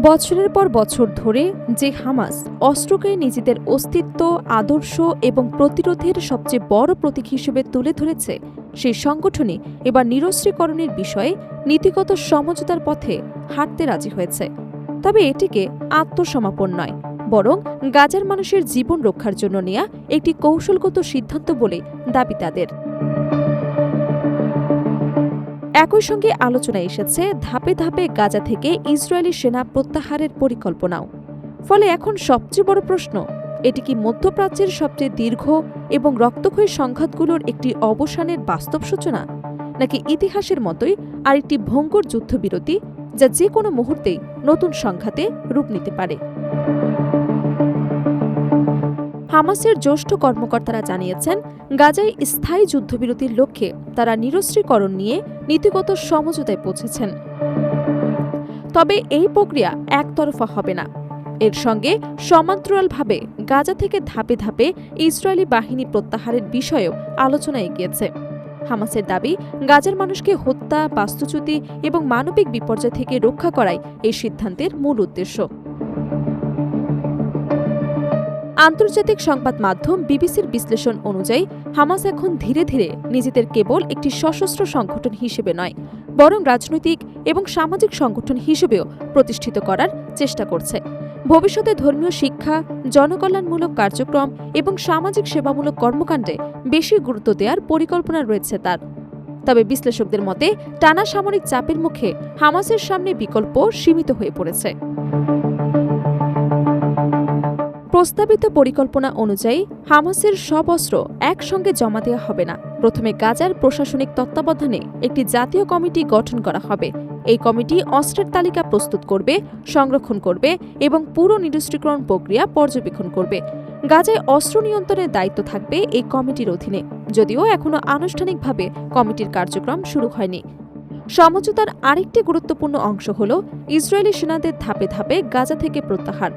বছরের পর বছর ধরে যে হামাস অস্ত্রকে নিজেদের অস্তিত্ব, আদর্শ এবং প্রতিরোধের সবচেয়ে বড় প্রতীক হিসেবে তুলে ধরেছে, সেই সংগঠনই এবার নিরস্ত্রীকরণের বিষয়ে নীতিগত সমঝোতার পথে হাঁটতে রাজি হয়েছে। তবে এটিকে আত্মসমর্পণ নয়, বরং গাজার মানুষের জীবন রক্ষার জন্য নেয়া একটি কৌশলগত সিদ্ধান্ত বলে দাবি তাদের। একই সঙ্গে আলোচনায় এসেছে ধাপে ধাপে গাজা থেকে ইসরায়েলি সেনা প্রত্যাহারের পরিকল্পনাও। ফলে এখন সবচেয়ে বড় প্রশ্ন, এটি কি মধ্যপ্রাচ্যের সবচেয়ে দীর্ঘ এবং রক্তক্ষয়ী সংঘাতগুলোর একটি অবসানের বাস্তব সূচনা, নাকি ইতিহাসের মতোই আরেকটি ভঙ্গুর যুদ্ধবিরতি যা যে কোনো মুহূর্তেই নতুন সংঘাতে রূপ নিতে পারে? হামাসের জ্যেষ্ঠ কর্মকর্তারা জানিয়েছেন, গাজায় স্থায়ী যুদ্ধবিরতির লক্ষ্যে তারা নিরস্ত্রীকরণ নিয়ে নীতিগত সমঝোতায় পৌঁছেছেন। তবে এই প্রক্রিয়া একতরফা হবে না। এর সঙ্গে সমান্তরালভাবে গাজা থেকে ধাপে ধাপে ইসরায়েলি বাহিনী প্রত্যাহারের বিষয়েও আলোচনা এগিয়েছে। হামাসের দাবি, গাজার মানুষকে হত্যা, বাস্তুচ্যুতি এবং মানবিক বিপর্যয় থেকে রক্ষা করাই এই সিদ্ধান্তের মূল উদ্দেশ্য। আন্তর্জাতিক সংবাদ মাধ্যম বিবিসির বিশ্লেষণ অনুযায়ী হামাস এখন ধীরে ধীরে নিজেদের কেবল একটি সশস্ত্র সংগঠন হিসেবে নয়, বরং রাজনৈতিক এবং সামাজিক সংগঠন হিসেবেও প্রতিষ্ঠিত করার চেষ্টা করছে। ভবিষ্যতে ধর্মীয় শিক্ষা, জনকল্যাণমূলক কার্যক্রম এবং সামাজিক সেবামূলক কর্মকাণ্ডে বেশি গুরুত্ব দেওয়ার পরিকল্পনা রয়েছে তার। তবে বিশ্লেষকদের মতে টানা সামরিক চাপের মুখে হামাসের সামনে বিকল্প সীমিত হয়ে পড়েছে। প্রস্তাবিত পরিকল্পনা অনুযায়ী হামাসের সব অস্ত্র একসঙ্গে জমা দেওয়া হবে না। প্রথমে গাজার প্রশাসনিক তত্ত্বাবধানে একটি জাতীয় কমিটি গঠন করা হবে। এই কমিটি অস্ত্রের তালিকা প্রস্তুত করবে, সংরক্ষণ করবে এবং পুরো নিরস্ত্রীকরণ প্রক্রিয়া পর্যবেক্ষণ করবে। গাজায় অস্ত্র নিয়ন্ত্রণের দায়িত্ব থাকবে এই কমিটির অধীনে, যদিও এখনও আনুষ্ঠানিকভাবে কমিটির কার্যক্রম শুরু হয়নি। সমঝোতার আরেকটি গুরুত্বপূর্ণ অংশ হল ইসরায়েলি সেনাদের ধাপে ধাপে গাজা থেকে প্রত্যাহার।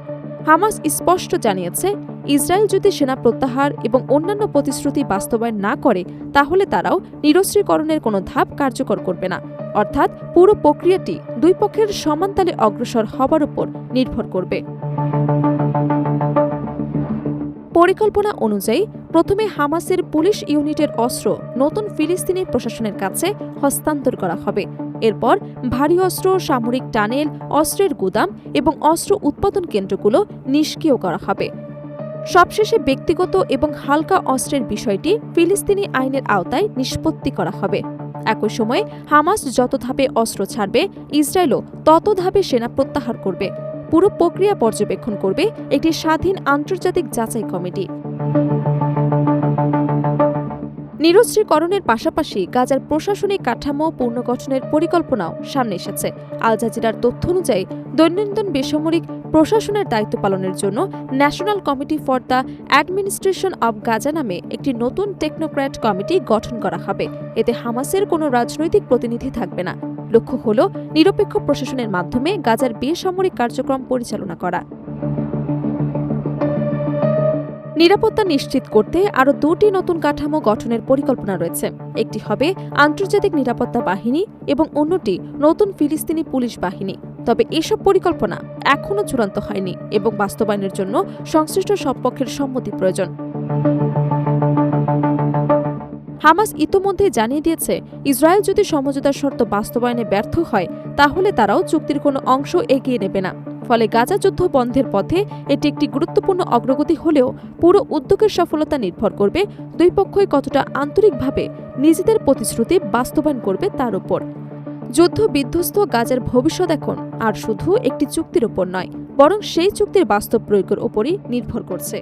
হামাস স্পষ্ট জানিয়েছে, ইসরায়েল যদি সেনা প্রত্যাহার এবং অন্যান্য প্রতিশ্রুতি বাস্তবায়ন না করে, তাহলে তারাও নিরস্ত্রীকরণের কোনো ধাপ কার্যকর করবে না। অর্থাৎ পুরো প্রক্রিয়াটি দুই পক্ষের সমান তালে অগ্রসর হবার উপর নির্ভর করবে। পরিকল্পনা অনুযায়ী প্রথমে হামাসের পুলিশ ইউনিটের অস্ত্র নতুন ফিলিস্তিনি প্রশাসনের কাছে হস্তান্তর করা হবে। এরপর ভারী অস্ত্র, সামরিক টানেল, অস্ত্রের গুদাম এবং অস্ত্র উৎপাদন কেন্দ্রগুলো নিষ্ক্রিয় করা হবে। সবশেষে ব্যক্তিগত এবং হালকা অস্ত্রের বিষয়টি ফিলিস্তিনি আইনের আওতায় নিষ্পত্তি করা হবে। একই সময়ে হামাস যত ধাপে অস্ত্র ছাড়বে, ইসরায়েলও তত ধাপে সেনা প্রত্যাহার করবে। পুরো প্রক্রিয়া পর্যবেক্ষণ করবে একটি স্বাধীন আন্তর্জাতিক যাচাই কমিটি। নিরস্ত্রীকরণের পাশাপাশি গাজার প্রশাসনিক কাঠামো পুনর্গঠনের পরিকল্পনাও সামনে এসেছে। আল জাজিরার তথ্য অনুযায়ী দৈনন্দিন বেসামরিক প্রশাসনের দায়িত্ব পালনের জন্য national committee for the administration of Gaza নামে একটি নতুন টেকনোক্র্যাট কমিটি গঠন করা হবে। এতে হামাসের কোনো রাজনৈতিক প্রতিনিধি থাকবে না। লক্ষ্য হল নিরপেক্ষ প্রশাসনের মাধ্যমে গাজার বেসামরিক কার্যক্রম পরিচালনা করা। নিরাপত্তা নিশ্চিত করতে আরও দুটি নতুন কাঠামো গঠনের পরিকল্পনা রয়েছে। একটি হবে আন্তর্জাতিক নিরাপত্তা বাহিনী এবং অন্যটি নতুন ফিলিস্তিনি পুলিশ বাহিনী। তবে এসব পরিকল্পনা এখনও চূড়ান্ত হয়নি এবং বাস্তবায়নের জন্য সংশ্লিষ্ট সব পক্ষের সম্মতি প্রয়োজন। হামাস ইতোমধ্যে জানিয়ে দিয়েছে, ইসরায়েল যদি সমঝোতার শর্ত বাস্তবায়নে ব্যর্থ হয়, তাহলে তারাও চুক্তির কোনো অংশ এগিয়ে নেবে না। ফলে গাজা যুদ্ধ বন্ধের পথে এটি একটি গুরুত্বপূর্ণ অগ্রগতি হলেও পুরো উদ্যোগের সফলতা নির্ভর করবে দুই পক্ষই কতটা আন্তরিকভাবে নিজেদের প্রতিশ্রুতি বাস্তবায়ন করবে তার উপর। যুদ্ধ বিধ্বস্ত গাজার ভবিষ্যৎ এখন আর শুধু একটি চুক্তির উপর নয়, বরং সেই চুক্তির বাস্তব প্রয়োগের উপরই নির্ভর করছে।